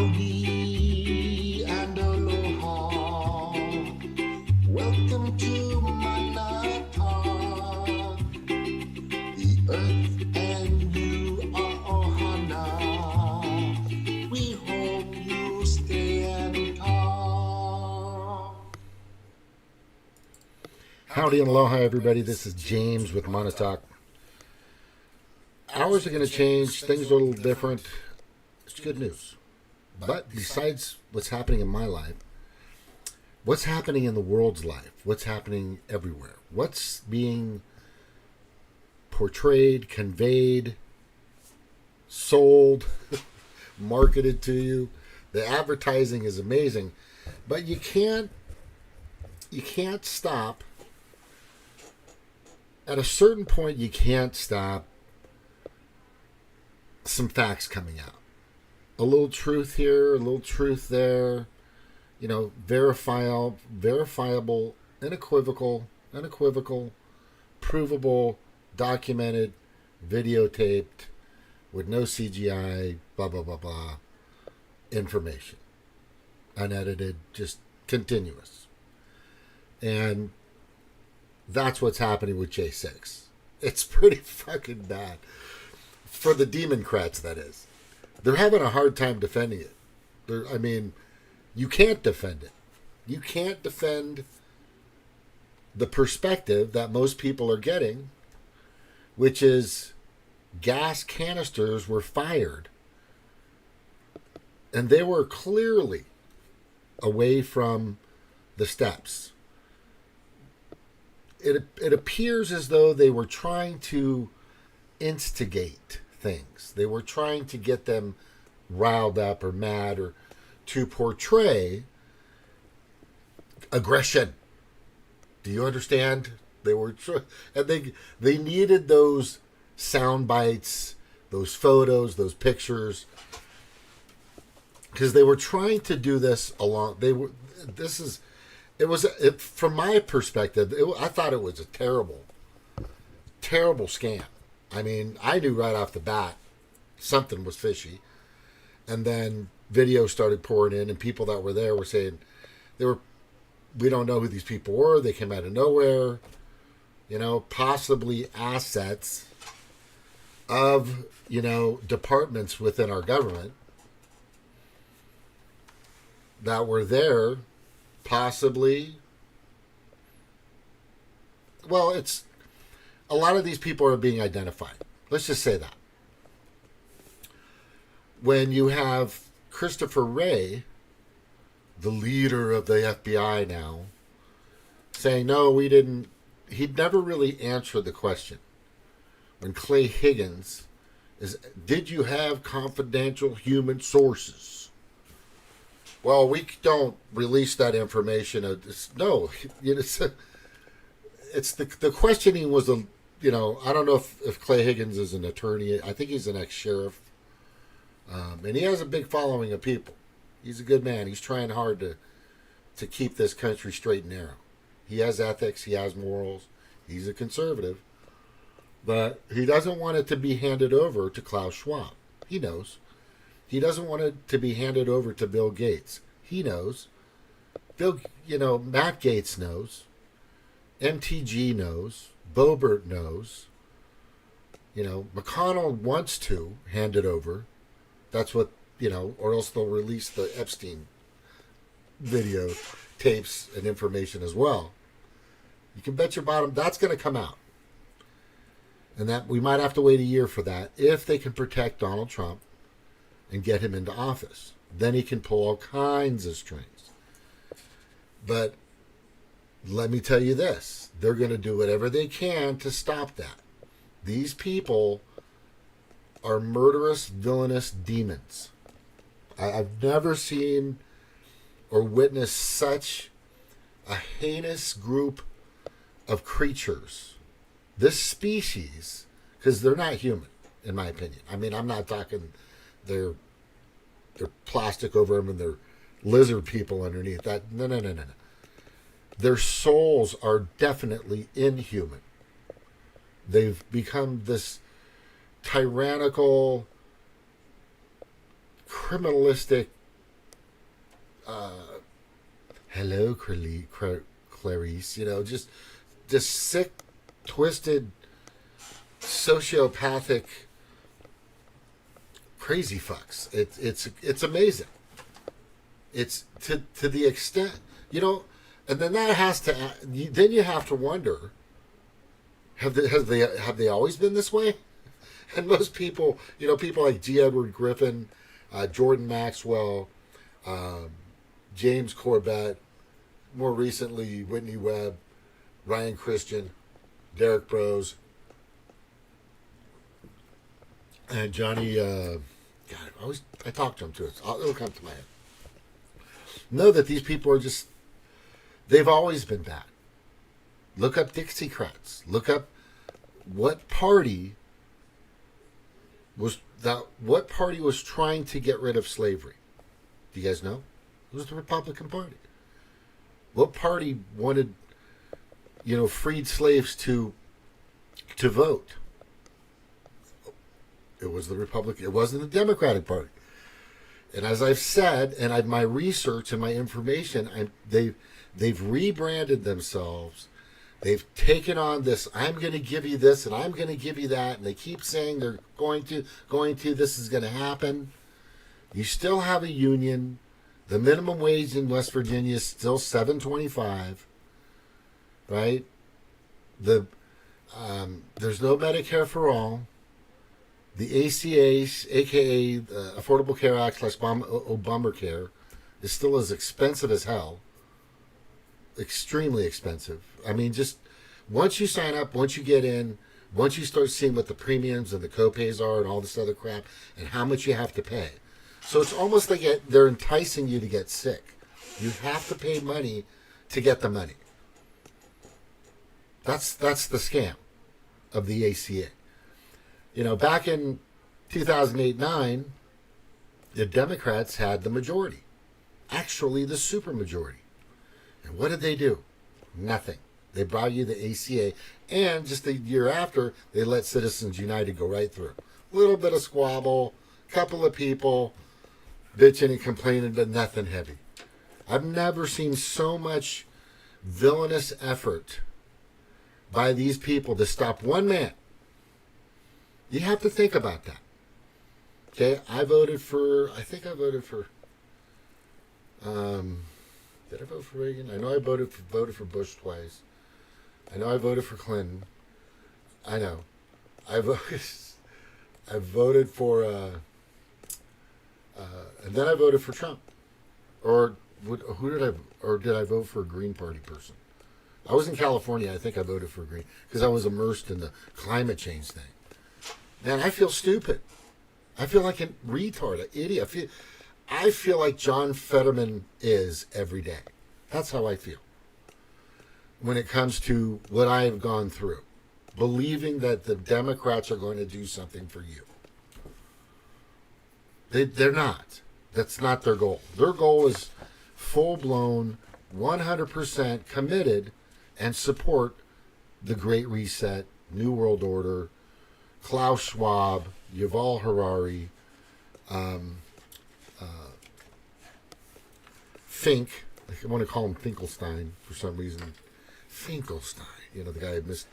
Howdy and aloha. Welcome to Manata. The earth and you are ohana. We hope you stay and talk. Howdy and aloha, everybody. This is James with Montauk. Hours are going to change. Things are a little different. It's good news. But besides what's happening in my life, what's happening in the world's life? What's happening everywhere? What's being portrayed, conveyed, sold, marketed to you? The advertising is amazing, but you can't stop. At a certain point, you can't stop some facts coming out. A little truth here, a little truth there. You know, verifiable, unequivocal, provable, documented, videotaped, with no CGI, blah, blah, blah, blah, information. Unedited, just continuous. And that's what's happening with J6. It's pretty fucking bad. For the Democrats, that is. They're having a hard time defending it. You can't defend it. You can't defend the perspective that most people are getting, which is gas canisters were fired. And they were clearly away from the steps. It appears as though they were trying to instigate things. They were trying to get them riled up or mad or to portray aggression. Do you understand? And they needed those sound bites, those photos, those pictures, because they were trying to do this along. From my perspective, I thought it was a terrible, terrible scam. I mean, I knew right off the bat something was fishy. And then videos started pouring in, and people that were there were saying, we don't know who these people were. They came out of nowhere. You know, possibly assets of, departments within our government that were there, possibly. Well, it's a lot of these people are being identified. Let's just say that. When you have Christopher Wray, the leader of the FBI now, saying, no, we didn't, he'd never really answered the question. When Clay Higgins did you have confidential human sources? Well, we don't release that information. No, it's the questioning was I don't know if Clay Higgins is an attorney. I think he's an ex-sheriff. And he has a big following of people. He's a good man. He's trying hard to keep this country straight and narrow. He has ethics. He has morals. He's a conservative. But he doesn't want it to be handed over to Klaus Schwab. He knows. He doesn't want it to be handed over to Bill Gates. He knows. Matt Gates knows. MTG knows. Boebert knows. McConnell wants to hand it over. That's what, or else they'll release the Epstein video tapes and information as well. You can bet your bottom that's going to come out. And that we might have to wait a year for that if they can protect Donald Trump and get him into office. Then he can pull all kinds of strings. But let me tell you this. They're going to do whatever they can to stop that. These people are murderous, villainous demons. I've never seen or witnessed such a heinous group of creatures. This species, because they're not human, in my opinion. I mean, I'm not talking they're plastic over them and they're lizard people underneath that. No. Their souls are definitely inhuman. They've become this tyrannical, criminalistic hello, Clarice. Just sick, twisted, sociopathic, crazy fucks. It's amazing. It's to the extent, and then that has to. Then you have to wonder: have they always been this way? And most people, people like G. Edward Griffin, Jordan Maxwell, James Corbett, more recently Whitney Webb, Ryan Christian, Derek Bros, and Johnny. God, I talk to him too. It'll come to my head. Know that these people are they've always been bad. Look up Dixiecrats. Look up what party was trying to get rid of slavery. Do you guys know? It was the Republican Party. What party wanted, freed slaves to vote? It was the Republican. It wasn't the Democratic Party. And as I've said, and my research and my information, they've rebranded themselves. They've taken on this, I'm going to give you this and I'm going to give you that. And they keep saying they're going to, this is going to happen. You still have a union. The minimum wage in West Virginia is still $7.25, right? There's no Medicare for all. The ACA, aka the Affordable Care Act / Obamacare, is still as expensive as hell. Extremely expensive. I mean, just once you sign up, once you get in, once you start seeing what the premiums and the copays are and all this other crap and how much you have to pay. So it's almost like they're enticing you to get sick. You have to pay money to get the money. That's the scam of the ACA. Back in 2008-9, the Democrats had the majority. Actually, the supermajority. And what did they do? Nothing. They brought you the ACA, and just the year after, they let Citizens United go right through. A little bit of squabble, couple of people bitching and complaining, but nothing heavy. I've never seen so much villainous effort by these people to stop one man. You have to think about that. Okay, I think I voted for, did I vote for Reagan? I know I voted for Bush twice. I know I voted for Clinton. I know. I voted for, and then I voted for Trump. Or did I vote for a Green Party person? I was in California. I think I voted for Green because I was immersed in the climate change thing. Man, I feel stupid. I feel like a retard, an idiot. I feel like John Fetterman is every day. That's how I feel. When it comes to what I have gone through. Believing that the Democrats are going to do something for you. They're not. That's not their goal. Their goal is full-blown, 100% committed and support the Great Reset, New World Order, Klaus Schwab, Yuval Harari, Fink. I want to call him Finkelstein for some reason. Finkelstein, the guy who missed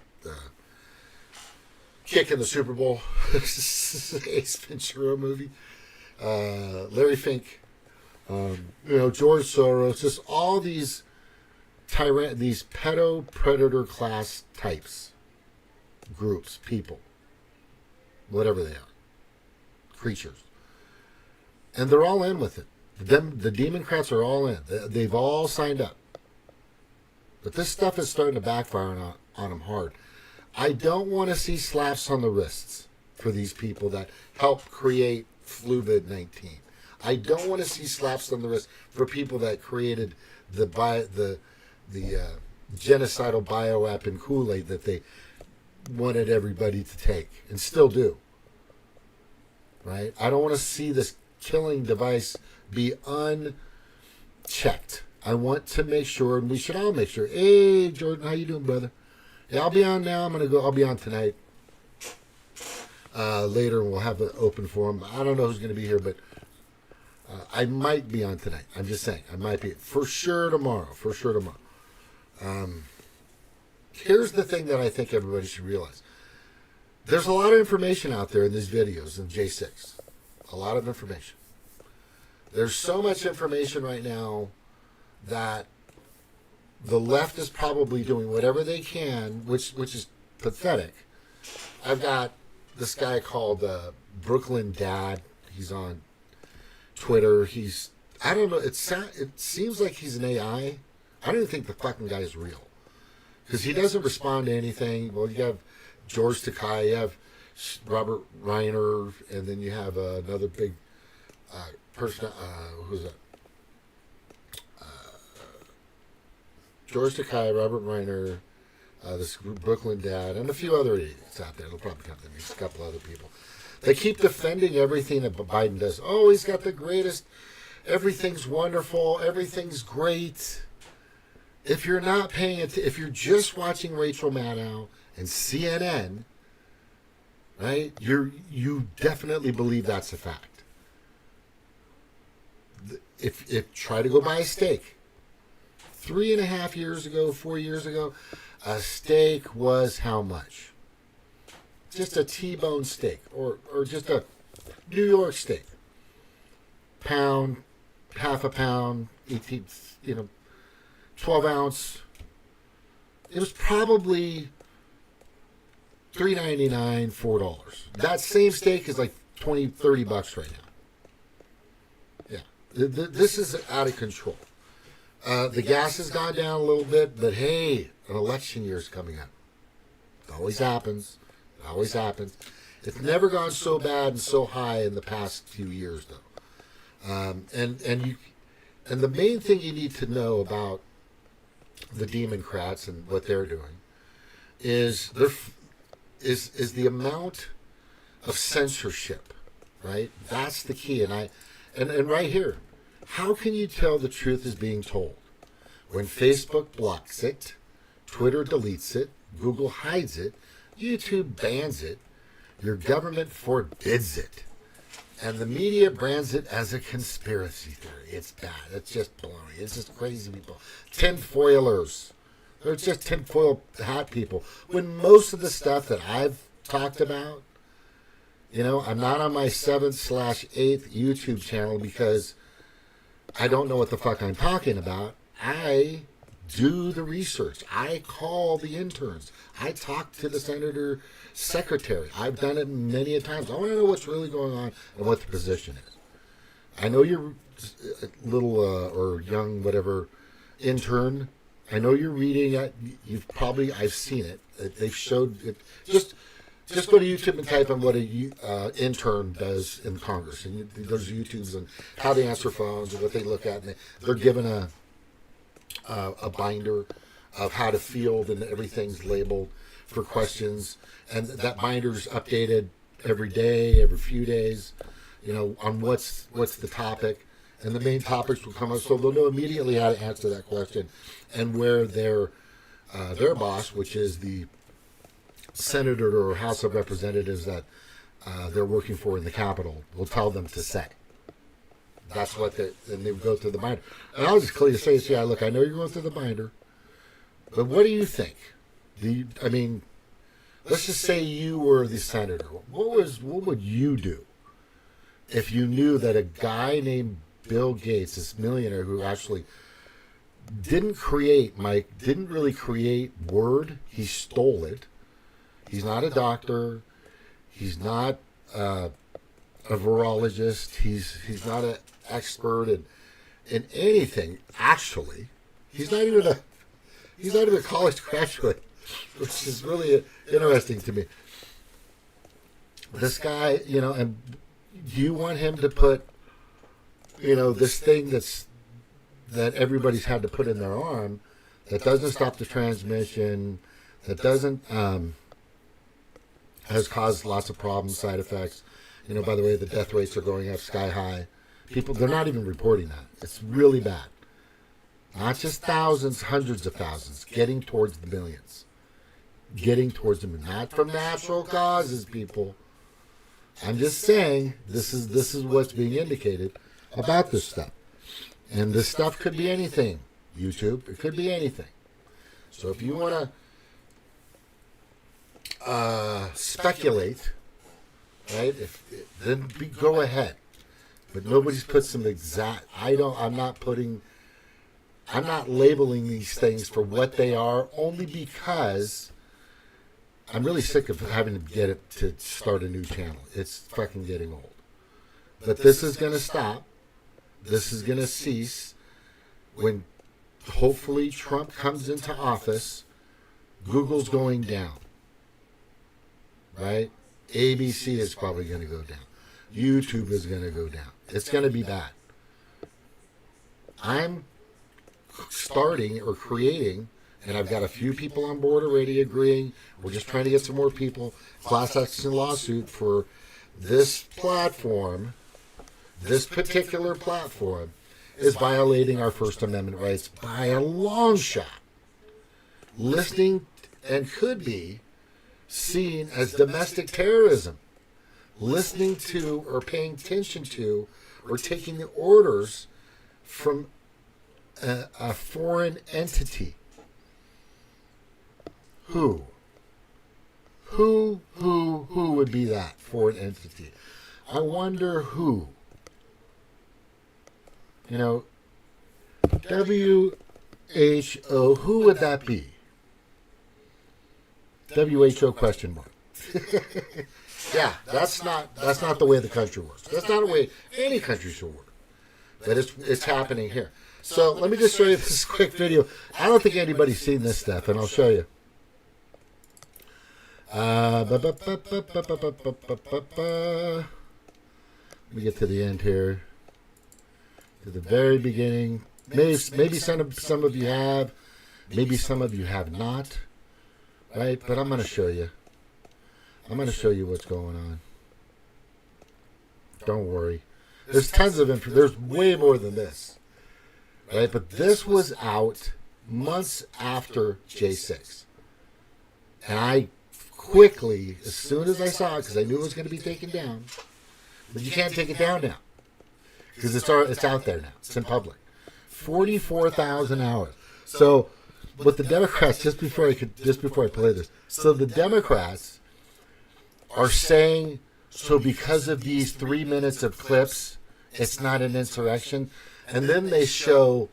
kick in the Super Bowl. Ace Ventura movie. Larry Fink. George Soros. Just all these these Pedo Predator Class types, groups, people. Whatever they are, creatures, and they're all in with it. The Democrats are all in. They've all signed up. But this stuff is starting to backfire on them hard. I don't want to see slaps on the wrists for these people that helped create COVID-19. I don't want to see slaps on the wrist for people that created the genocidal bioweapon Kool-Aid that they wanted everybody to take and still do. Right? I don't want to see this killing device be unchecked. I want to make sure, and we should all make sure. Hey, Jordan, how you doing, brother? Yeah, I'll be on now. I'll be on tonight. Later, we'll have an open forum. I don't know who's going to be here, but I might be on tonight. I'm just saying. I might be. For sure tomorrow. For sure tomorrow. Here's the thing that I think everybody should realize. There's a lot of information out there in these videos in J6. A lot of information. There's so much information right now that the left is probably doing whatever they can, which is pathetic. I've got this guy called Brooklyn Dad. He's on Twitter. I don't know. It seems like he's an AI. I don't even think the fucking guy is real because he doesn't respond to anything. Well, you have George Takei, you have Robert Reiner, and then you have another big person. Who's that? George Takei, Robert Reiner, this Brooklyn Dad, and a few other idiots out there. They'll probably come to me. Just a couple other people. They keep defending everything that Biden does. Oh, he's got the greatest. Everything's wonderful. Everything's great. If you're not paying attention, if you're just watching Rachel Maddow and CNN, right? You definitely believe that's a fact. If try to go buy a steak. 3.5 years ago, 4 years ago, a steak was how much? Just a T-bone steak, or just a New York steak. Pound, half a pound, 18, 12 ounce. It was probably $3.99, $4. That same steak is like $20, $30 right now. Yeah, this is out of control. The gas has gone down a little bit, but hey, an election year is coming up. It always happens. It always happens. It's never gone so bad and so high in the past few years, though. And the main thing you need to know about the Democrats and what they're doing is the amount of censorship, right? That's the key. And right here, how can you tell the truth is being told when Facebook blocks it, Twitter deletes it, Google hides it, YouTube bans it, your government forbids it, and the media brands it as a conspiracy theory? It's bad. It's just baloney. It's just crazy people. Tinfoilers. They're just tinfoil hat people. When most of the stuff that I've talked about, I'm not on my 7/8 YouTube channel because I don't know what the fuck I'm talking about. I do the research. I call the interns. I talk to the senator secretary. I've done it many a times. I want to know what's really going on and what the position is. I know you're a little or young, whatever, intern. I know you're reading it. I've seen it. They've showed it. Just go to YouTube and type in what an intern does in Congress. And there's YouTubes and how they answer phones and what they look at. And they're given a binder of how to field, and everything's labeled for questions. And that binder's updated every day, every few days, on what's the topic. And the main topics will come up, so they'll know immediately how to answer that question and where their boss, which is the senator or House of Representatives that they're working for in the Capitol, will tell them to say. That's what and they go through the binder. And I'll just clearly say, yeah, look, I know you're going through the binder, but what do you think? Let's just say you were the senator. What would you do if you knew that a guy named Bill Gates, this millionaire who actually didn't really create Word, he stole it. He's not a doctor. He's not a virologist. He's not an expert in anything. Actually, he's not even a college graduate, which is really interesting to me. This guy, and do you want him to put, this thing that everybody's had to put in their arm that doesn't stop the transmission, that doesn't has caused lots of problems, side effects. By the way, the death rates are going up sky high. People, they're not even reporting that. It's really bad. Not just thousands, hundreds of thousands, getting towards the millions. Getting towards the millions. Not from natural causes, people. I'm just saying, this is what's being indicated. about this stuff. And this stuff could be anything, YouTube. It could be anything. So if you want to speculate, right, go ahead. But nobody's put some exact... I'm not labeling these things for what they are, only because I'm really sick of having to get it to start a new channel. It's fucking getting old. But this is going to stop. This is going to cease when hopefully Trump comes into office. Google's going down. Right? ABC is probably going to go down. YouTube is going to go down. It's going to be bad. I'm starting or creating, and I've got a few people on board already agreeing. We're just trying to get some more people. Class action lawsuit for this platform. This particular platform is violating our First Amendment rights by a long shot. Listening and could be seen as domestic terrorism. Listening to or paying attention to or taking the orders from a foreign entity. Who would be that foreign entity? I wonder who. You know, WHO, who would that be? WHO question mark. Yeah, that's not the way the country works. That's not the way any country should work. But it's happening here. So let me just show you this quick video. I don't think anybody's seen this stuff, and I'll show you. Let me get to the end here. To the very beginning. Maybe some of you have. Maybe some of you have not. Right? But I'm going to show you. I'm going to show you what's going on. Don't worry. There's tons of info. There's way more than this. Right? But this was out months after J6. And I quickly, as soon as I saw it, because I knew it was going to be taken down, but you can't take it down now. Because it's out there now. It's in public. 44,000 hours. So, what the Democrats, just before I play this, so the Democrats are saying, so because of these 3 minutes of clips, it's not an insurrection. And then they show,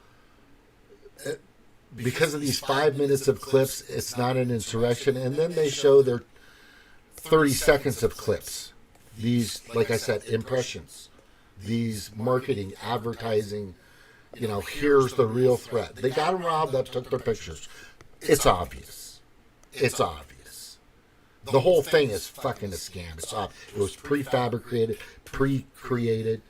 because of these 5 minutes of clips, it's not an insurrection. And then they show their 30 seconds of clips. These, like I said, impressions. These marketing, advertising, here's the real threat. They got them robbed up, took their pictures. It's obvious. It's obvious. The whole thing is fucking a scam. It's obvious. It was prefabricated, pre-created.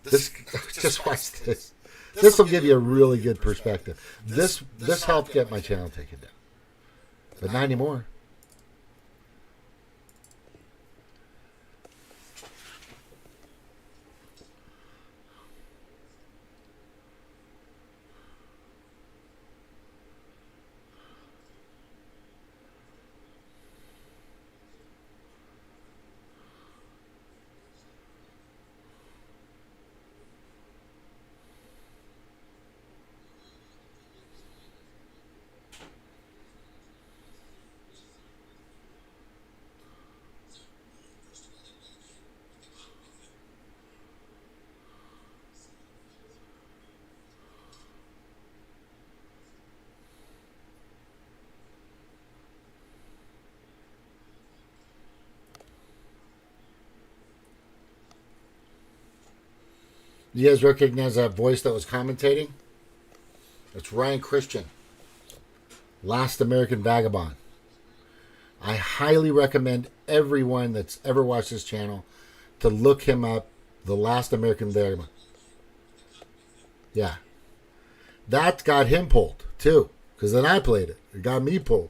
Just watch this. This will give you a really good perspective. This helped get my channel taken down. But not anymore. You guys recognize that voice that was commentating? It's Ryan Christian, Last American Vagabond. I highly recommend everyone that's ever watched this channel to look him up, The Last American Vagabond. Yeah. That got him pulled, too, because then I played it. It got me pulled.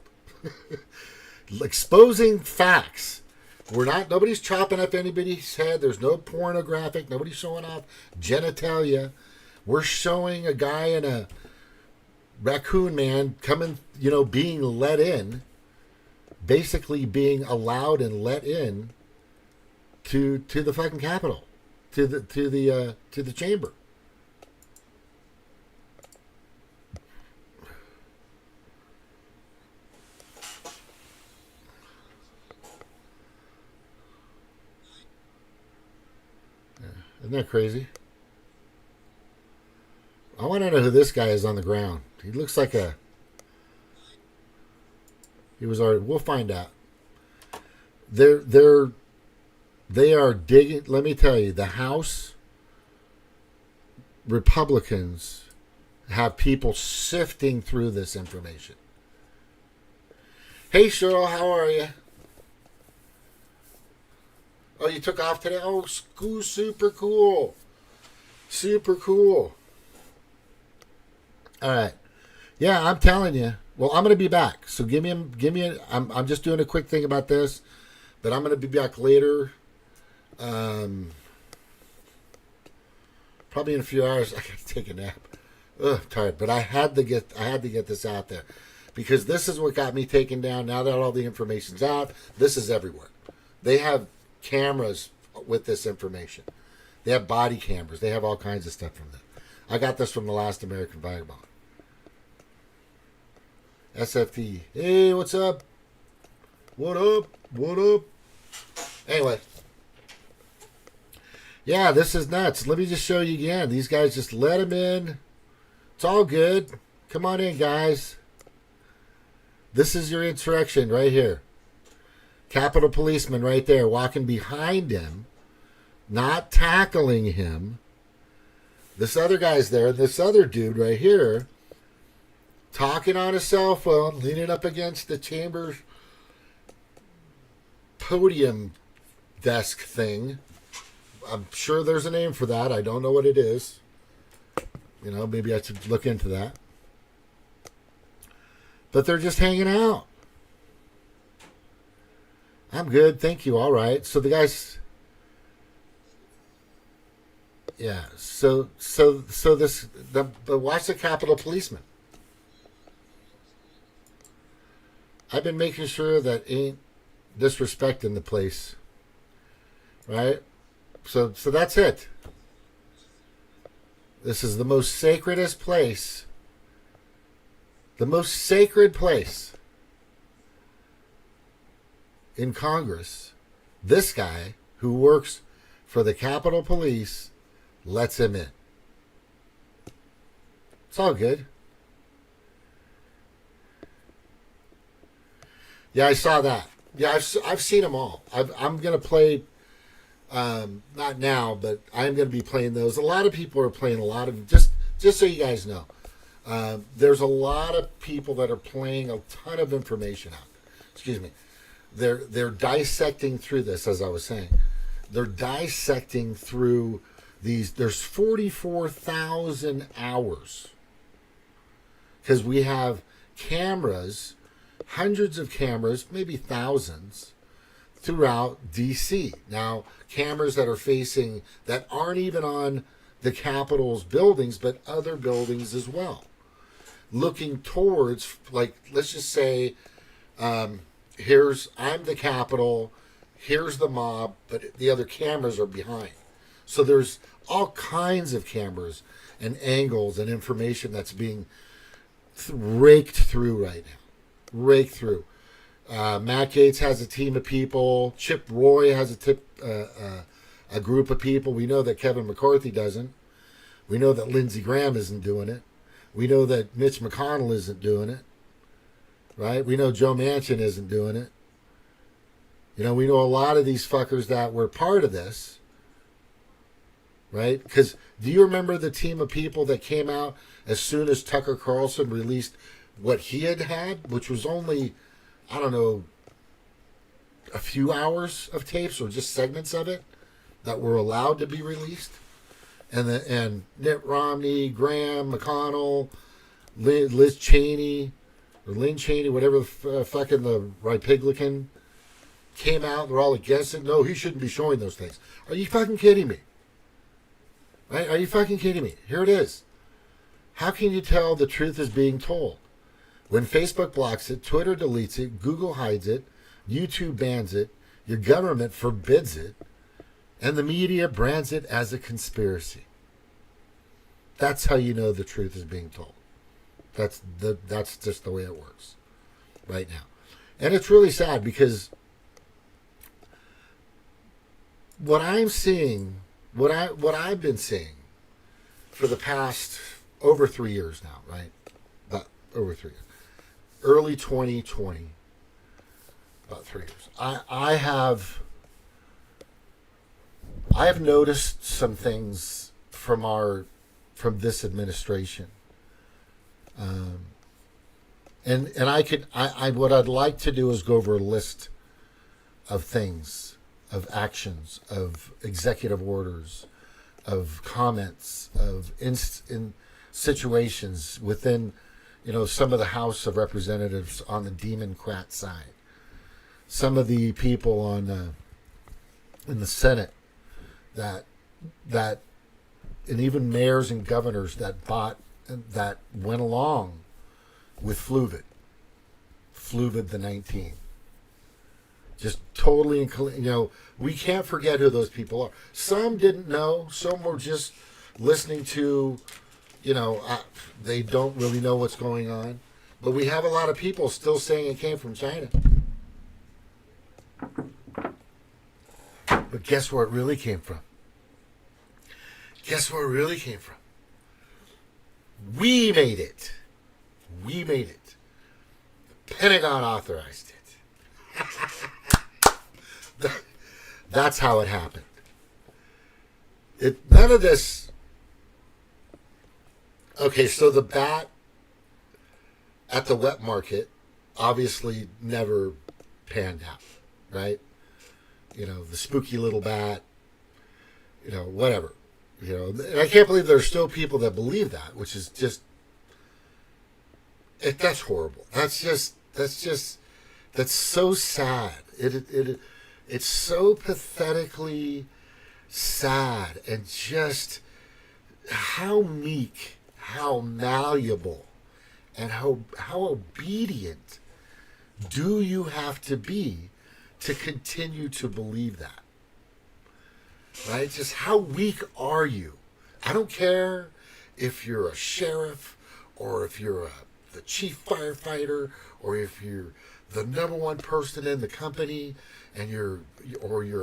Exposing facts. Nobody's chopping up anybody's head. There's no pornographic. Nobody's showing off genitalia. We're showing a guy in a raccoon man coming, being let in, basically being allowed and let in to the fucking Capitol. to the chamber. Isn't that crazy? I want to know who this guy is on the ground. He looks like he was already. We'll find out. They are digging. Let me tell you, the House Republicans have people sifting through this information. Hey, Cheryl, how are you? Oh, you took off today? Oh, super cool. Super cool. All right. Yeah, I'm telling you. Well, I'm going to be back. So I'm just doing a quick thing about this, but I'm going to be back later. Probably in a few hours. I got to take a nap. Ugh, tired. But I had to get this out there because this is what got me taken down. Now that all the information's out, this is everywhere. They have cameras with this information. They have body cameras. They have all kinds of stuff from them. I got this from the Last American Vagabond. SFT. Hey, what's up? What up? What up? Anyway. Yeah, this is nuts. Let me just show you again. These guys just let them in. It's all good. Come on in, guys. This is your insurrection right here. Capitol policeman right there walking behind him, not tackling him. This other guy's there. This other dude right here talking on his cell phone, leaning up against the chamber podium desk thing. I'm sure there's a name for that. I don't know what it is. You know, maybe I should look into that. But they're just hanging out. I'm good, thank you. All right. So the guys, yeah. So this watch the Capitol policeman. I've been making sure that ain't disrespecting the place, right? So that's it. This is the most sacredest place. The most sacred place in Congress. This guy who works for the Capitol Police lets him in. It's all good. Yeah, I saw that. Yeah, I've seen them all. I'm going to play, not now, but I'm going to be playing those. A lot of people are playing a lot of, just so you guys know, there's a lot of people that are playing a ton of information out. Excuse me. They're dissecting through this, as I was saying. They're dissecting through these. There's 44,000 hours. Because we have cameras, hundreds of cameras, maybe thousands, throughout D.C. Now, cameras that are facing, that aren't even on the Capitol's buildings, but other buildings as well. Looking towards, like, let's just say, I'm the Capitol, here's the mob, but the other cameras are behind. So there's all kinds of cameras and angles and information that's being raked through right now. Raked through. Matt Gaetz has a team of people. Chip Roy has a group of people. We know that Kevin McCarthy doesn't. We know that Lindsey Graham isn't doing it. We know that Mitch McConnell isn't doing it. Right? We know Joe Manchin isn't doing it. You know, we know a lot of these fuckers that were part of this. Right? Because do you remember the team of people that came out as soon as Tucker Carlson released what he had, which was only, I don't know, a few hours of tapes or just segments of it that were allowed to be released? And Mitt Romney, Graham, McConnell, Liz Cheney, or Lynn Cheney, whatever fucking the Republican came out. They're all against it. No, he shouldn't be showing those things. Are you fucking kidding me? Right? Are you fucking kidding me? Here it is. How can you tell the truth is being told? When Facebook blocks it, Twitter deletes it, Google hides it, YouTube bans it, your government forbids it, And the media brands it as a conspiracy. That's how you know the truth is being told. That's just the way it works right now. And it's really sad because what I'm seeing, what I've been seeing for the past over 3 years now, right? About over 3 years. Early 2020, about 3 years. I have noticed some things from this administration, and I what I'd like to do is go over a list of things, of actions, of executive orders, of comments, of in situations within, some of the House of Representatives on the Democrat side, some of the people on in the Senate that and even mayors and governors that went along with Fluvid the 19. Just totally, we can't forget who those people are. Some didn't know. Some were just listening to, they don't really know what's going on. But we have a lot of people still saying it came from China. But guess where it really came from? Guess where it really came from? We made it. We made it. The Pentagon authorized it. That's how it happened. None of this. Okay, so the bat at the wet market obviously never panned out, right? The spooky little bat, whatever. And I can't believe there's still people that believe that, which is just, that's horrible. That's so sad. It's so pathetically sad, and just how meek, how malleable, and how obedient do you have to be to continue to believe that? Right? Just how weak are you? I don't care if you're a sheriff, or if you're the chief firefighter, or if you're the number one person in the company, and you're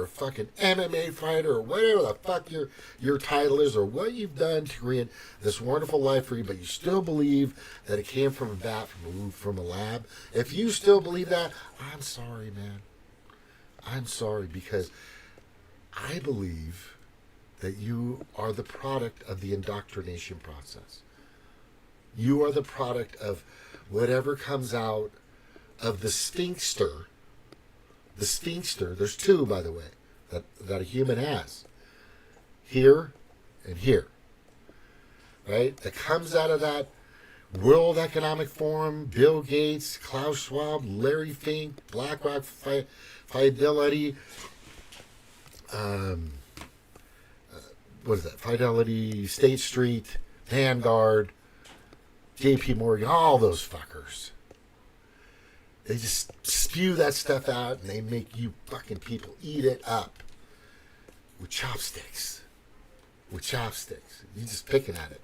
a fucking MMA fighter, or whatever the fuck your title is, or what you've done to create this wonderful life for you, but you still believe that it came from a bat, from a lab. If you still believe that, I'm sorry, man. I'm sorry, because I believe that you are the product of the indoctrination process. You are the product of whatever comes out of the sphinxter. The sphinxter, there's two, by the way, that a human has. Here and here. Right? That comes out of that World Economic Forum, Bill Gates, Klaus Schwab, Larry Fink, BlackRock, Fidelity, what is that? Fidelity, State Street, Vanguard, JP Morgan, all those fuckers. They just spew that stuff out, and they make you fucking people eat it up with chopsticks. With chopsticks. You're just picking at it.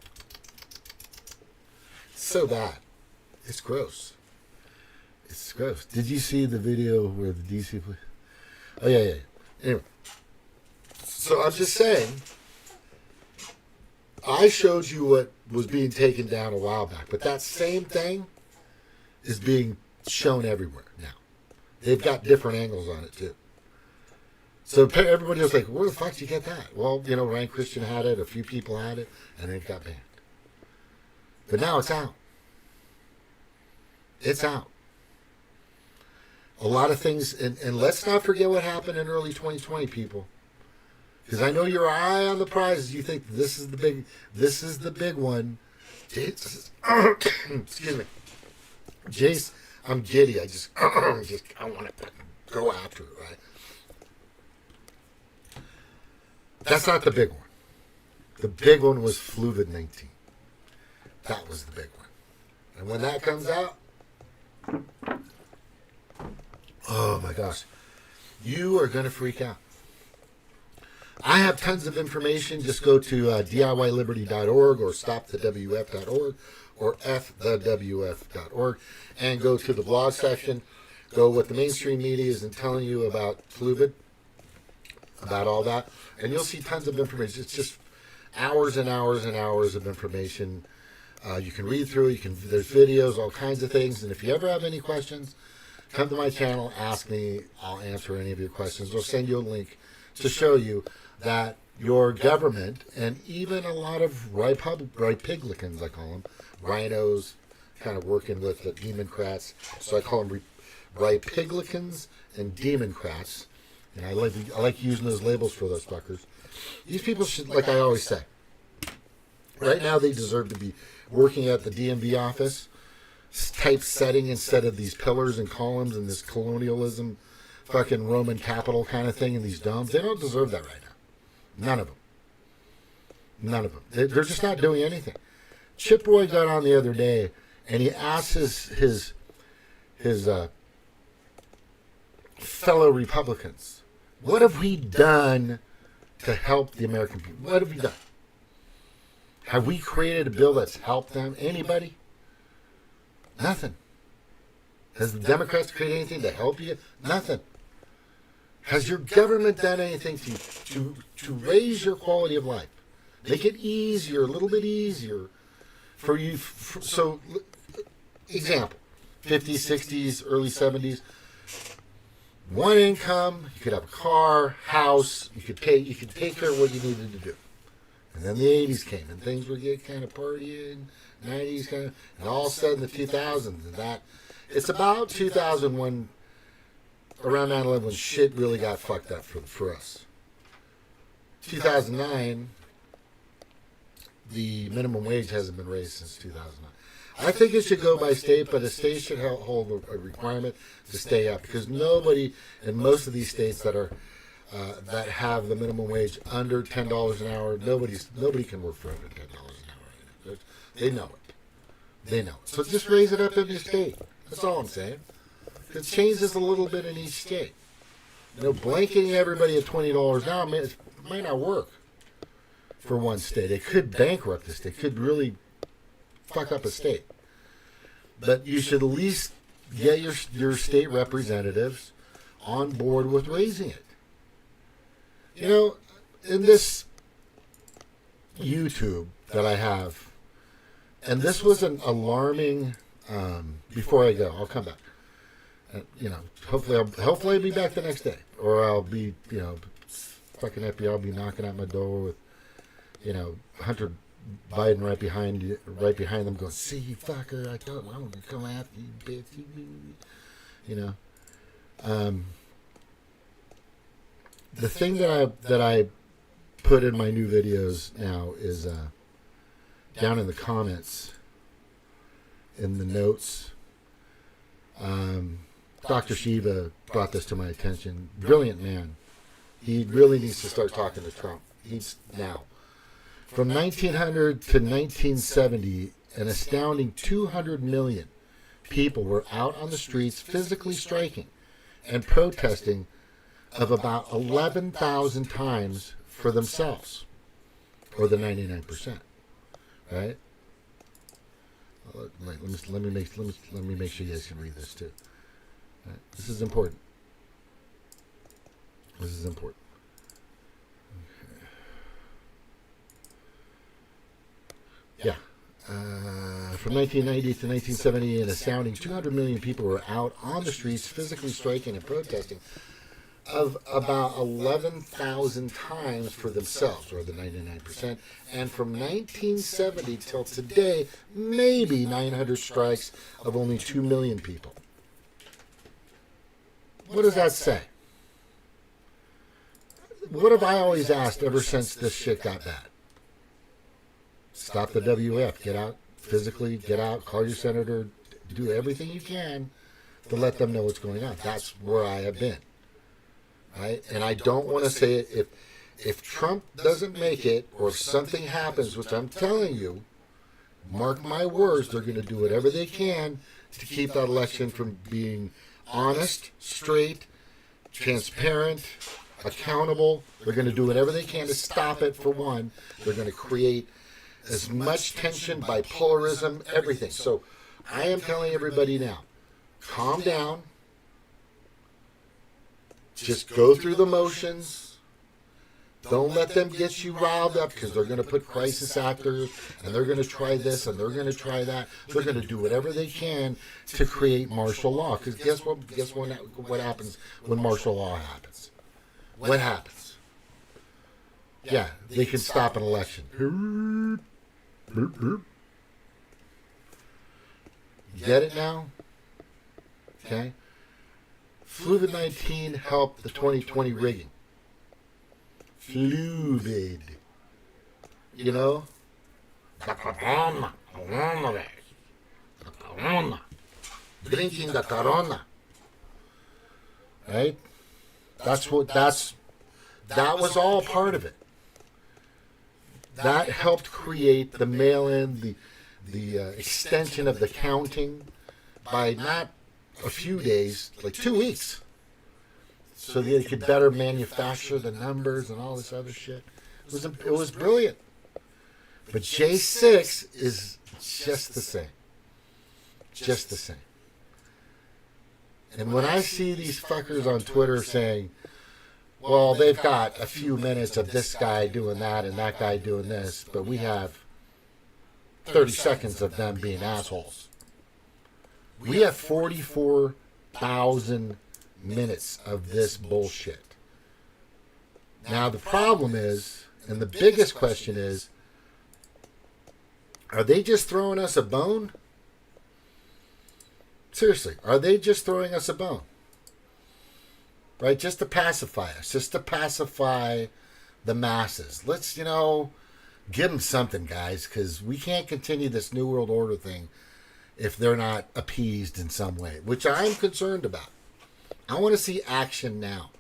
It's so bad. It's gross. It's gross. Did you see the video where the DC police? Oh, yeah. Anyway. So I'm just saying, I showed you what was being taken down a while back, but that same thing is being shown everywhere now. They've got different angles on it too. So everybody was like, where the fuck did you get that? Well, Ryan Christian had it, a few people had it, and it got banned. But now it's out. It's out. A lot of things, and let's not forget what happened in early 2020, people. Because I know you're eye on the prize. You think this is the big one. Excuse me. Jace, I'm giddy. I want to go after it, right? That's not the big one. The big one was Fluvid-19. That was the big one. And when that comes out, oh my gosh, you are going to freak out. I have tons of information. Just go to DIYliberty.org or stopthewf.org or fthewf.org and go to the blog section. Go what the mainstream media isn't telling you about Fluvid, about all that, and you'll see tons of information. It's just hours and hours and hours of information. You can read through. There's videos, all kinds of things. And if you ever have any questions, come to my channel, ask me. I'll answer any of your questions. Or send you a link to show you that your government and even a lot of Republicans, I call them, rhinos, kind of working with the Democrats. So I call them Republicans and Democrats. And I like using those labels for those fuckers. These people should, like I always say, right now they deserve to be working at the DMV office, typesetting instead of these pillars and columns and this colonialism, fucking Roman capital kind of thing and these domes. They don't deserve that right now. None of them. None of them. They're just not doing anything. Chip Roy got on the other day and he asked his fellow Republicans, what have we done to help the American people? What have we done? Have we created a bill that's helped them? Anybody? Nothing. Has the Democrats created anything to help you? Nothing. Has your government done anything to raise your quality of life? Make it easier, a little bit easier for you. So, example, 50s, 60s, early 70s. One income, you could have a car, house, you could take care of what you needed to do. And then the 80s came, and things would get kind of partying, 90s kind of, and all of a sudden the 2000s, and that, it's about 2001, around 9/11, when shit really got fucked up for us. 2009, the minimum wage hasn't been raised since 2009. I think it should go by state, but the state should hold a requirement to stay up, because nobody in most of these states that are that have the minimum wage under $10 an hour, nobody can work for under $10 an hour. They know it. They know it. So just raise it up in your state. That's all I'm saying. It changes a little bit in each state. Blanketing everybody at $20 an hour, it might not work for one state. It could bankrupt the state. It could really fuck up a state. But you should at least get your state representatives on board with raising it. In this YouTube that I have, and this was an alarming, before I go, I'll come back. Hopefully I'll be back the next day. Or I'll be, fucking FBI will be knocking at my door with, Hunter Biden right behind them going, see you fucker, I told him I'm going to come after you, bitch. The thing that I put in my new videos now is down in the comments, in the notes. Dr. Shiva brought this to my attention. Brilliant man. He really needs to start talking to Trump. Now. From 1900 to 1970, an astounding 200 million people were out on the streets physically striking and protesting of about 11,000 times for themselves, or the 99%, right? Let me make sure you guys can read this too. Right? This is important. This is important. Yeah. From 1990 to 1970, an astounding 200 million people were out on the streets physically striking and protesting of about 11,000 times for themselves, or the 99%. And from 1970 till today, maybe 900 strikes of only 2 million people. What does that say? What have I always asked ever since this shit got bad? Stop the WF. Get out physically. Get out. Call your senator. Do everything you can to let them know what's going on. That's where I have been. Right? And I don't want to say it. If Trump doesn't make it, or if something happens, which I'm telling you, mark my words, they're going to do whatever they can to keep that election from being honest, straight, transparent, accountable. They're going to do whatever they can to stop it, for one. They're going to create as much tension, bipolarism, everything. So I am telling everybody now, calm down. Just go through the motions. Don't let them get you riled up, because they're going to put crisis actors, and they're going to try this, and they're going to try that. They're going to do whatever they can to create martial law. Because guess what? What happens when martial law happens? What happens? Yeah, they can stop an election. You get it now? Okay. Fluvid-19 helped the 2020 rigging. Fluvid. You know? The coronavirus. The corona. Drinking the corona. Right? That was all part of it. That helped create the mail-in, the extension of the counting by not a few days, like 2 weeks. So they could better manufacture the numbers and all this other shit. It was brilliant. But J6 is just the same. Just the same. And when I see these fuckers on Twitter saying, well, they've got a few minutes of this guy doing that and that guy doing this, but we have 30 seconds of them being assholes. We have 44,000 minutes of this bullshit. Now the problem is, and the biggest question is, are they just throwing us a bone? Seriously, are they just throwing us a bone? Right? Just to pacify us, just to pacify the masses. Let's, give them something, guys, because we can't continue this New World Order thing if they're not appeased in some way, which I'm concerned about. I want to see action now.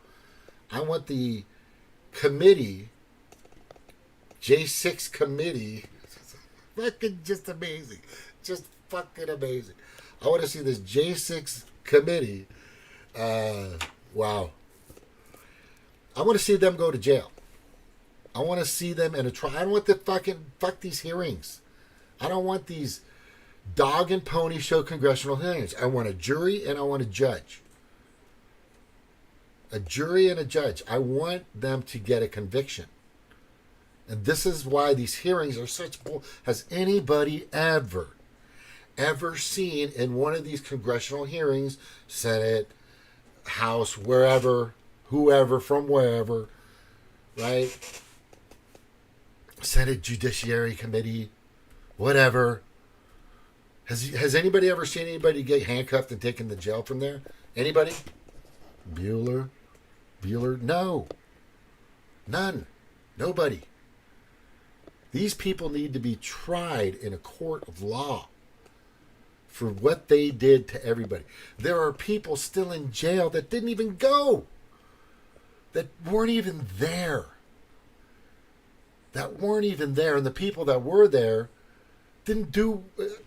I want the committee, J6 committee, fucking just amazing. Just fucking amazing. I want to see this J6 committee, wow. I want to see them go to jail. I want to see them in a trial. I don't want fuck these hearings. I don't want these dog and pony show congressional hearings. I want a jury and I want a judge. A jury and a judge. I want them to get a conviction. And this is why these hearings are such bull. Has anybody ever seen in one of these congressional hearings, Senate, House, wherever, whoever, from wherever, right? Senate Judiciary Committee, whatever. Has anybody ever seen anybody get handcuffed and taken to jail from there? Anybody? Bueller? No. None. Nobody. These people need to be tried in a court of law for what they did to everybody. There are people still in jail that didn't even go. That weren't even there. And the people that were there didn't do...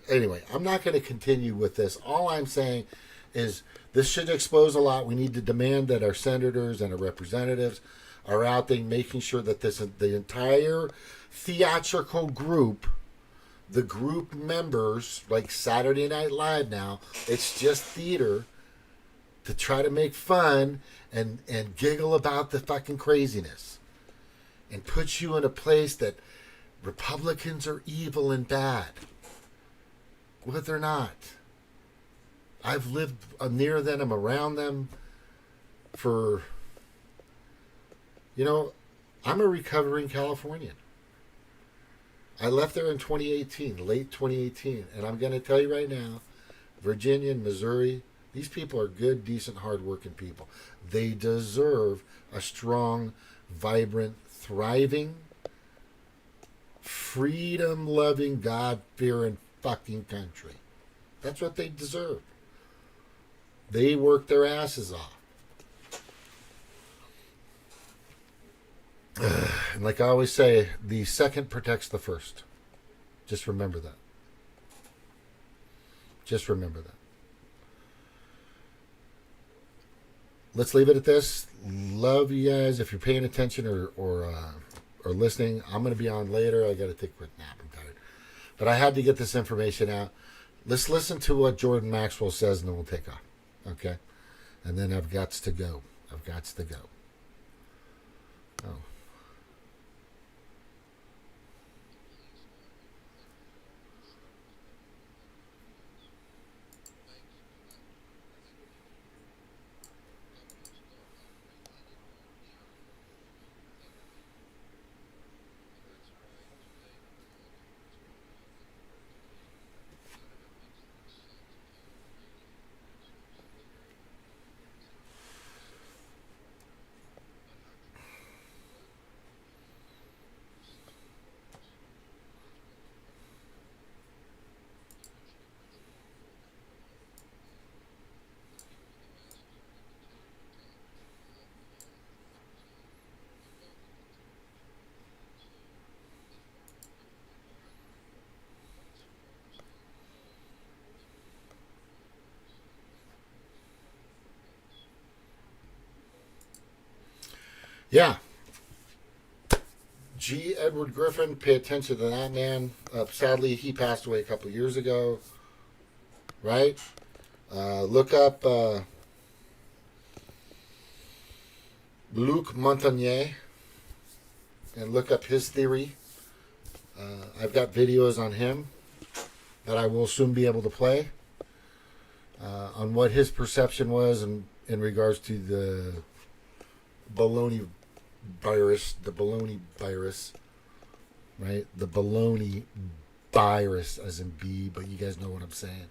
Anyway, I'm not going to continue with this. All I'm saying is this should expose a lot. We need to demand that our senators and our representatives are out there making sure that the entire theatrical group, the group members, like Saturday Night Live now, it's just theater to try to make fun and giggle about the fucking craziness and put you in a place that Republicans are evil and bad. Well, they're not. I've lived near them, I'm around them for, I'm a recovering Californian. I left there in 2018, late 2018, and I'm going to tell you right now, Virginia and Missouri, these people are good, decent, hardworking people. They deserve a strong, vibrant, thriving, freedom-loving, God-fearing fucking country. That's what they deserve. They work their asses off. And like I always say, the second protects the first. Just remember that. Just remember that. let's leave it at this. Love you guys. If you're paying attention or listening, I'm going to be on later. I got to take a quick nap. I'm tired. But I had to get this information out. Let's listen to what Jordan Maxwell says, and then we'll take off. Okay? And then I've got to go. I've got to go. Oh. Yeah. G. Edward Griffin, pay attention to that man. Sadly, he passed away a couple of years ago. Right? Look up Luc Montagnier and look up his theory. I've got videos on him that I will soon be able to play on what his perception was in regards to the baloney virus, right? The baloney virus, as in B, but you guys know what I'm saying.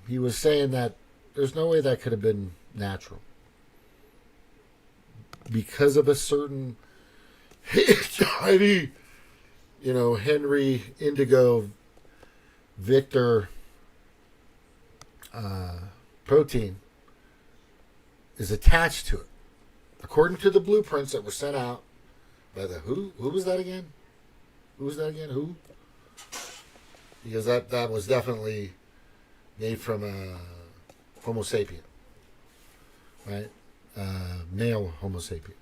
He was saying that there's no way that could have been natural because of a certain HIV, Henry Indigo Victor protein is attached to it. According to the blueprints that were sent out by the who was that again? Who? Because that was definitely made from a Homo sapien, right? Male Homo sapien.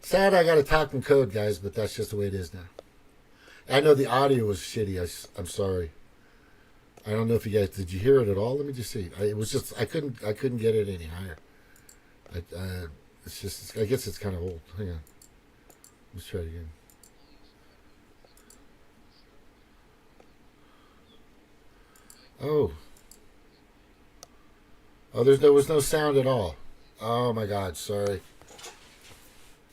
Sad I got to talk in code, guys, but that's just the way it is now. I know the audio was shitty. I'm sorry. I don't know if you guys did you hear it at all. Let me just see. It was just I couldn't get it any higher. It's just I guess it's kind of old. Hang on. Let's try it again. Oh, there was no sound at all. Oh my God, sorry.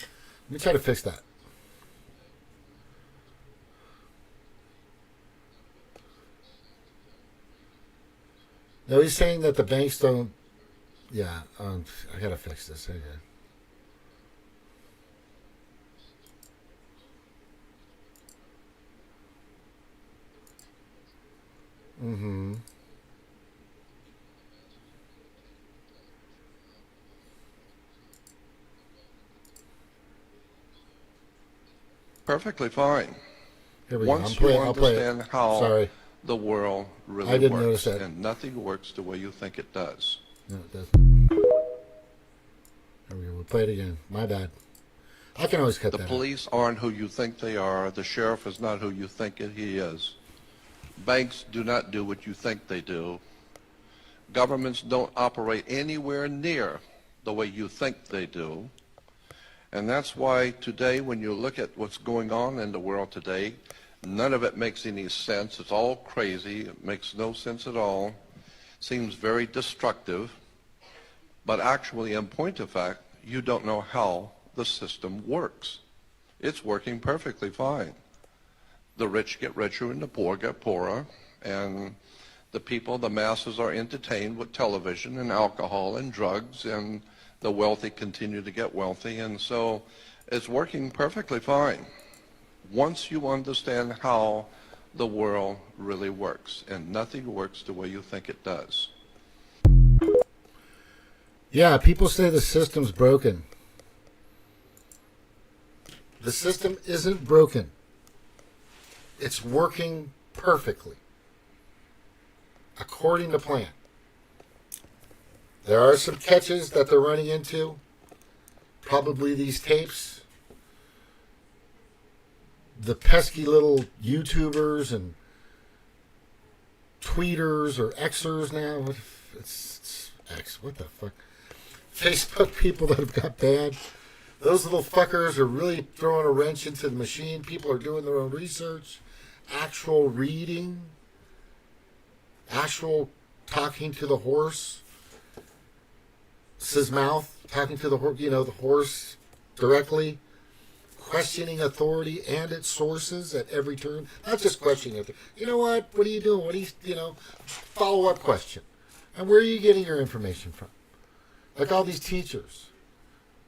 Let me try to fix that. No, he's saying that the banks don't. Yeah, I gotta fix this. Okay. Mm-hmm. Perfectly fine. Here we go. Once you understand how Sorry. the world really I didn't works, notice that. and nothing works the way you think it does. No, it doesn't. There we go. We'll play it again. My bad. I can always cut The that out. police aren't who you think they are. The sheriff is not who you think he is. Banks do not do what you think they do. Governments don't operate anywhere near the way you think they do. And that's why today, when you look at what's going on in the world today, none of it makes any sense. It's all crazy. It makes no sense at all. Seems very destructive. But actually, in point of fact, you don't know how the system works. It's working perfectly fine. The rich get richer and the poor get poorer. And the people, the masses, are entertained with television and alcohol and drugs, and the wealthy continue to get wealthy. And so it's working perfectly fine once you understand how the world really works, and nothing works the way you think it does. Yeah, people say the system's broken. The system isn't broken. It's working perfectly, according to plan. There are some catches that they're running into. Probably these tapes. The pesky little YouTubers and tweeters or Xers now. It's X. What the fuck? Facebook people that have got banned. Those little fuckers are really throwing a wrench into the machine. People are doing their own research, actual reading, actual talking to the horse. His mouth, talking to the horse, the horse directly, questioning authority and its sources at every turn. Not just questioning it. You know what? What are you doing? What are you, follow-up question. And where are you getting your information from? Like all these teachers,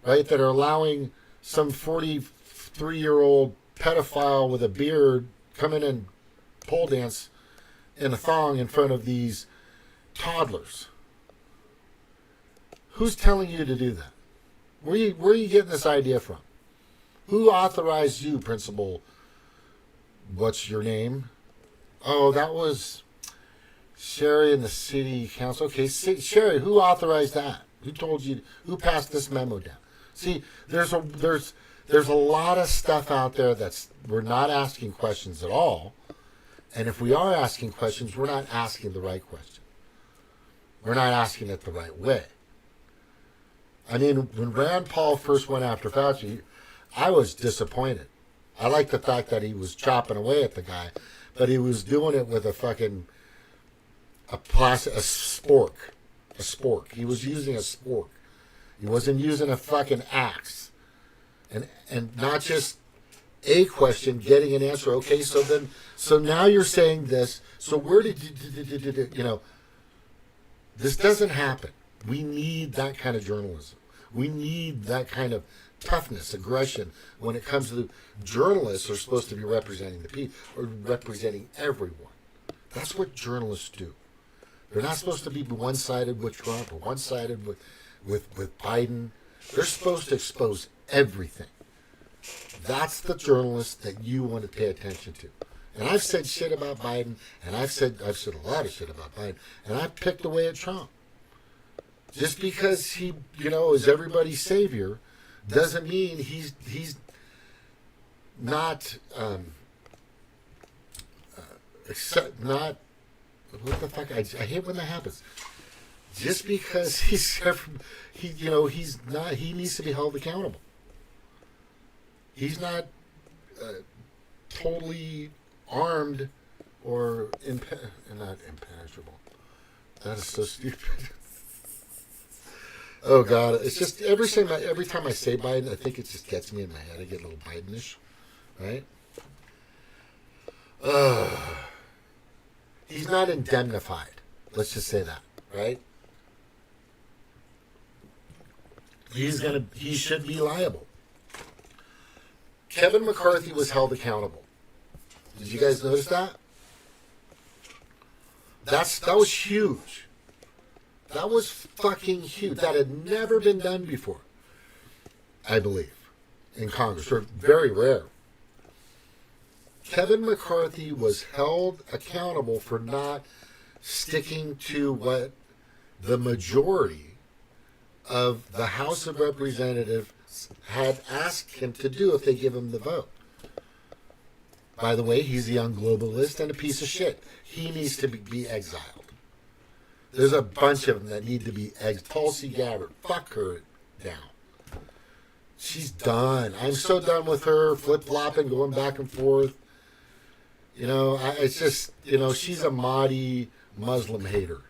right, that are allowing some 43-year-old pedophile with a beard come in and pole dance in a thong in front of these toddlers. Who's telling you to do that? Where are you getting this idea from? Who authorized you, Principal? What's your name? Oh, that was Sherry and the city council. Okay, Sherry, who authorized that? Who told you? Who passed this memo down? See, there's a lot of stuff out there we're not asking questions at all, and if we are asking questions, we're not asking the right question. We're not asking it the right way. I mean, when Rand Paul first went after Fauci, I was disappointed. I like the fact that he was chopping away at the guy, but he was doing it with a spork. A spork. He was using a spork. He wasn't using a fucking axe. And not just a question, getting an answer. Okay, so now you're saying this. So where did you this doesn't happen. We need that kind of journalism. We need that kind of toughness, aggression when it comes to journalists are supposed to be representing the people or representing everyone. That's what journalists do. They're not supposed to be one-sided with Trump or one-sided with Biden. They're supposed to expose everything. That's the journalist that you want to pay attention to. And I've said shit about Biden, and I've said a lot of shit about Biden, and I've picked away at Trump. Just because he, is everybody's savior, doesn't mean he's not not what the fuck. I hate when that happens. Just because he's not. He needs to be held accountable. He's not totally armed or not impenetrable. That is so stupid. Oh God! It's just every time I say Biden, I think it just gets me in my head. I get a little Bidenish, right? He's not indemnified. Let's just say that, right? He should be liable. Kevin McCarthy was held accountable. Did you guys notice that? That was huge. That was fucking huge. That had never been done before, I believe, in Congress, or very rare. Kevin McCarthy was held accountable for not sticking to what the majority of the House of Representatives had asked him to do if they give him the vote. By the way, he's a young globalist and a piece of shit. He needs to be exiled. There's a bunch of them that need to be exiled. Tulsi Gabbard, fuck her down. She's done. I'm so done with her flip-flopping, going back and forth. It's just, she's a Mahdi Muslim hater.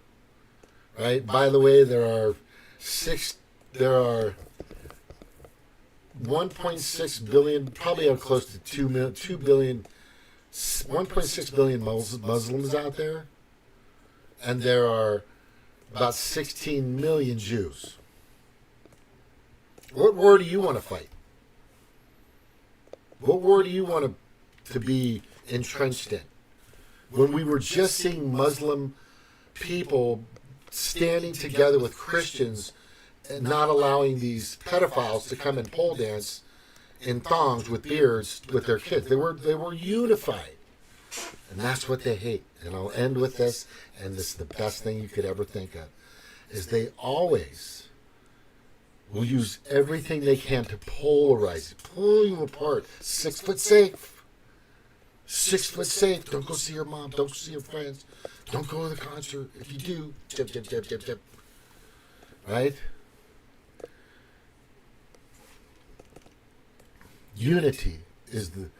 Right? By the way, there are 1.6 billion, probably close to 2 billion, 1.6 billion Muslims out there. And there are about 16 million Jews. What war do you want to fight? What war do you want to be entrenched in? When we were just seeing Muslim people standing together with Christians and not allowing these pedophiles to come and pole dance in thongs with beards with their kids. They were unified. And that's what they hate. And I'll end with this, and this is the best thing you could ever think of. is they always will use everything they can to polarize, pull you apart. 6 foot safe. 6 foot safe. Don't go see your mom. Don't see your friends. Don't go to the concert. If you do, tip. Right? Unity is the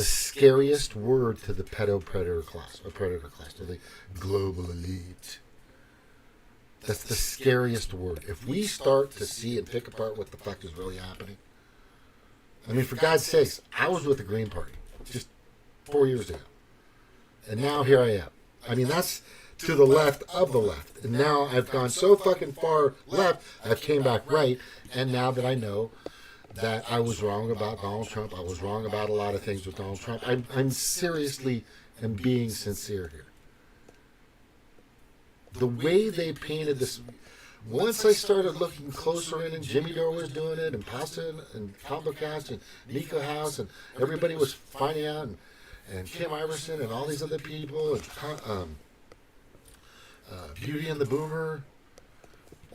scariest word to the Pedo Predator Class, or Predator Class, to the global elite. That's the scariest word. If we start to see and pick apart what the fuck is really happening, I mean, for God's sakes, I was with the Green Party just 4 years ago, and now here I am. I mean, that's to the left of the left, and now I've gone so fucking far left, I've came back right, and now that I know that I was wrong about Donald Trump, I was wrong about a lot of things with Donald Trump, I'm seriously am being sincere here. The way they painted this, once I started looking closer in, and Jimmy Dore was doing it, and Pasta and Combo Cast and Nico House, and everybody was finding out, and Kim Iverson and all these other people, and Beauty and the Boomer,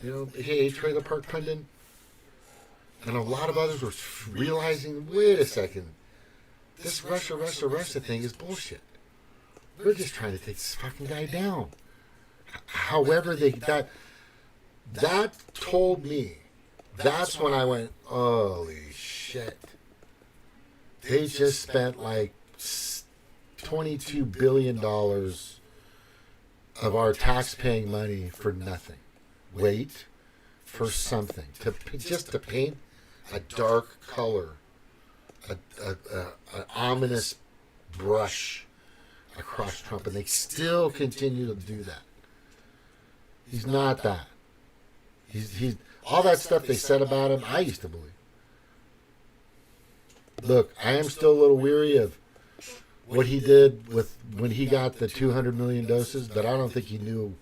you know, aka Trailer Park Pundit, and a lot of others were realizing, wait a second, this Russia thing is bullshit. We're just trying to take this fucking guy down. However, that told me, that's when I went, holy shit. They just spent like $22 billion of our tax-paying money for nothing. Wait for something. Just to paint a dark color, an ominous brush across Trump, and they still continue to do that. He's not that. He's all that stuff they said about him, I used to believe. Look, I am still a little weary of what he did with when he got the 200 million doses, but I don't think he knew.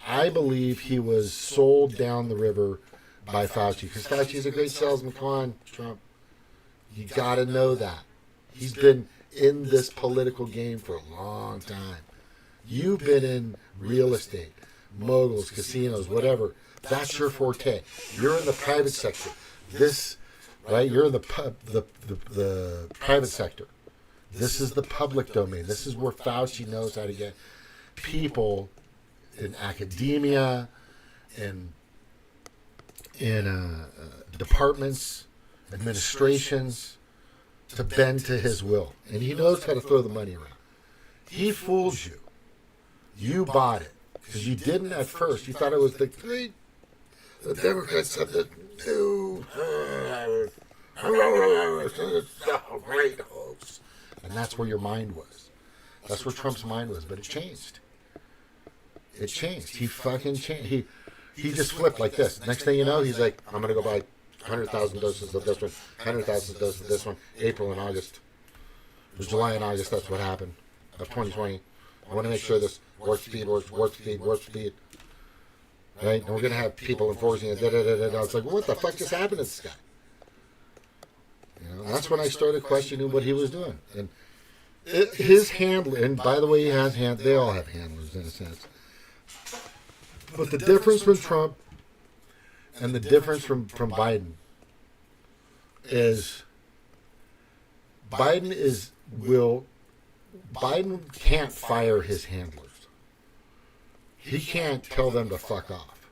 I believe he was sold down the river by Fauci, because Fauci's a great salesman. Come on, Trump. You got to know that. He's been in this political game for a long time. You've been in real estate, moguls, casinos, whatever. That's your forte. You're in the private sector. Right? You're in the private sector. This is the public domain. This is where Fauci knows how to get people in academia, in departments, administrations, to bend to his will. And he knows how to throw the money around. He fools you. You bought it. Because you didn't at first. You thought it was the Democrats have the new great hoax. And that's where your mind was. That's where Trump's mind was. But it changed. It changed. He fucking changed. He just flipped like this. Next thing you know, he's like, I'm going to go buy 100,000 doses of this one, 100,000 doses of this one, April and August. It was July and August, that's what happened, of 2020. I want to make sure this warp speed. Right? And we're going to have people enforcing it. I was like, what the fuck just happened to this guy? You know, that's when I started questioning what he was doing. And his handler, and by the way, he has they all have handlers in a sense. But the difference from Trump and the difference from Biden is Biden can't fire his handlers. He can't tell them to fuck off.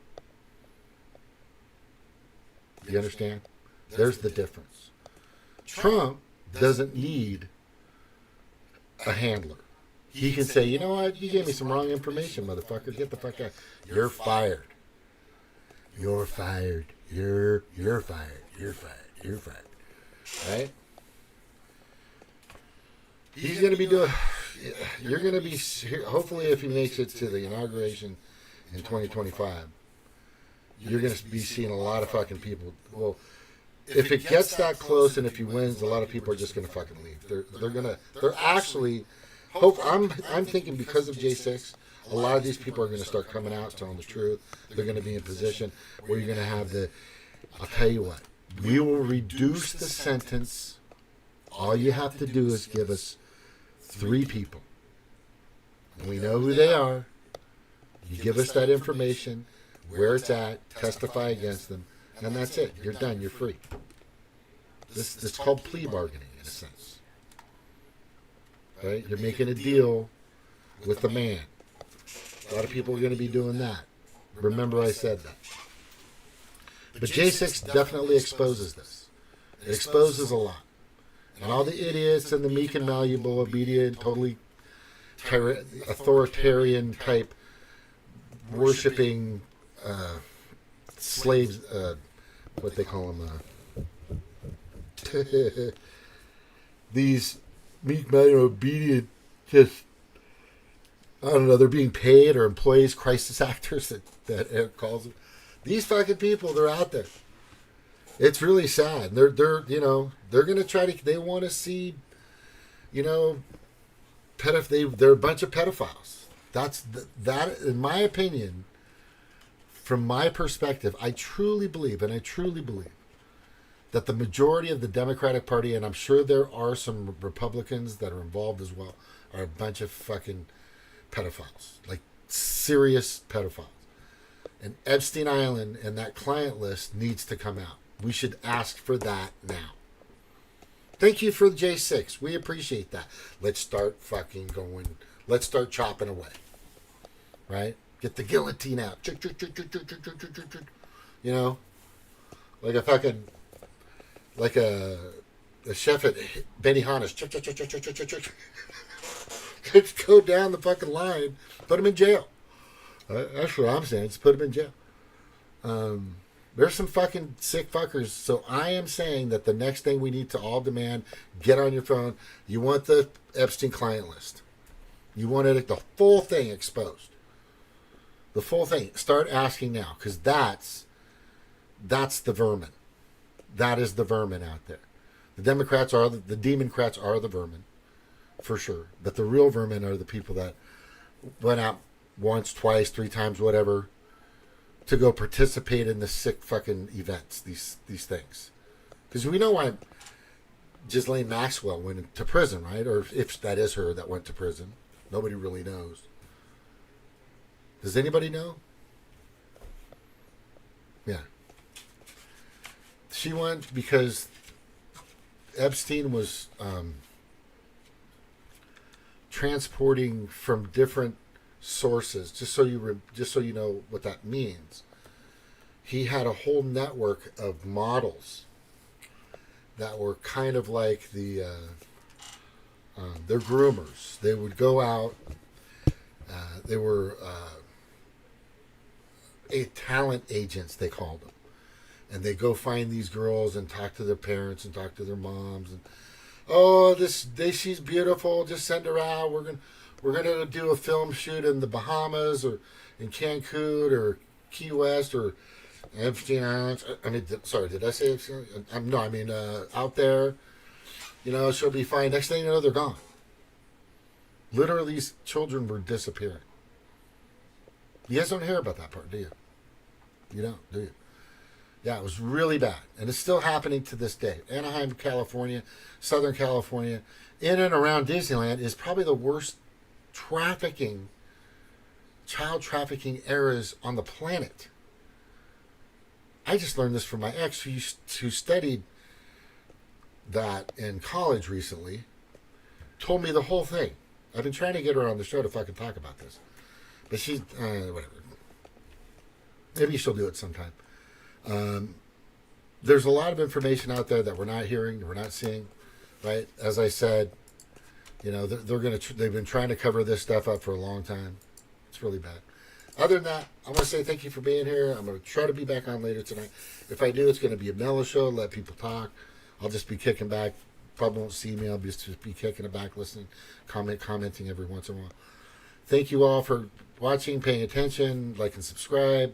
You understand? There's the difference. Trump doesn't need a handler. He can say, you know what, you gave me some wrong information, motherfucker. Get the fuck out. You're fired. You're fired. You're fired. You're fired. You're fired. Right? He's going to be doing, you're going to be, hopefully if he makes it to the inauguration in 2025, you're going to be seeing a lot of fucking people. Well, if it gets that close and if he wins, a lot of people are just going to fucking leave. They're actually, I'm thinking because of J6, a lot of these people are going to start coming out, telling the truth. They're going to be in position where you're going to have I'll tell you what, we will reduce the sentence. All you have to do is give us 3 people. And we know who they are. You give us that information, where it's at, testify against them, and that's it. You're done. You're free. This is called plea bargaining in a sense. Right? You're making a deal with the man. A lot of people are going to be doing that. Remember I said that. But J6 definitely exposes this. It exposes a lot. And all the idiots and the meek and malleable, obedient, totally authoritarian type, worshipping slaves, what they call them, these meek, malleable, obedient, just, I don't know, they're being paid, or employees, crisis actors that Eric calls them. These fucking people, they're out there. It's really sad. They're going to try to, they want to see, they're a bunch of pedophiles. That, in my opinion, from my perspective, I truly believe that the majority of the Democratic Party, and I'm sure there are some Republicans that are involved as well, are a bunch of fucking pedophiles. Like, serious pedophiles. And Epstein Island and that client list needs to come out. We should ask for that now. Thank you for the J6. We appreciate that. Let's start fucking going. Let's start chopping away. Right? Get the guillotine out. Like a fucking, like a chef at Benihana's. Let's go down the fucking line. Put him in jail. That's what I'm saying. Just put him in jail. There's some fucking sick fuckers. So I am saying that the next thing we need to all demand, get on your phone. You want the Epstein client list. You want it, the full thing exposed. The full thing. Start asking now, because that's the vermin. That is the vermin out there. The Democrats are the Democrats are the vermin, for sure. But the real vermin are the people that went out once, twice, 3 times, whatever, to go participate in the sick fucking events, these things. Because we know why Ghislaine Maxwell went to prison, right? Or if that is her that went to prison. Nobody really knows. Does anybody know? Yeah. She went because Epstein was transporting from different sources. Just so you know what that means. He had a whole network of models that were kind of like they're groomers. They would go out. They were talent agents, they called them, and they go find these girls and talk to their parents and talk to their moms and she's beautiful. Just send her out. We're gonna do a film shoot in the Bahamas or in Cancun or Key West or Epstein Islands. I mean, sorry, did I say Epstein? No, I mean out there. She'll be fine. Next thing you know, they're gone. Literally, these children were disappearing. You guys don't hear about that part, do you? You don't, do you? Yeah, it was really bad. And it's still happening to this day. Anaheim, California, Southern California, in and around Disneyland is probably the worst child trafficking areas on the planet. I just learned this from my ex who studied that in college recently. Told me the whole thing. I've been trying to get her on the show to fucking talk about this. But she's, whatever. Maybe she'll do it sometime. There's a lot of information out there that we're not hearing, we're not seeing, right? As I said, they've been trying to cover this stuff up for a long time. It's really bad. Other than that, I want to say thank you for being here. I'm going to try to be back on later tonight. If I do, it's going to be a mellow show, let people talk. I'll just be kicking back. Probably won't see me. I'll just be kicking it back, listening, commenting every once in a while. Thank you all for watching, paying attention, like and subscribe,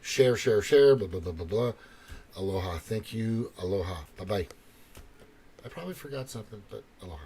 share, blah, blah, blah, blah, blah. Aloha. Thank you. Aloha. Bye-bye. I probably forgot something, but aloha.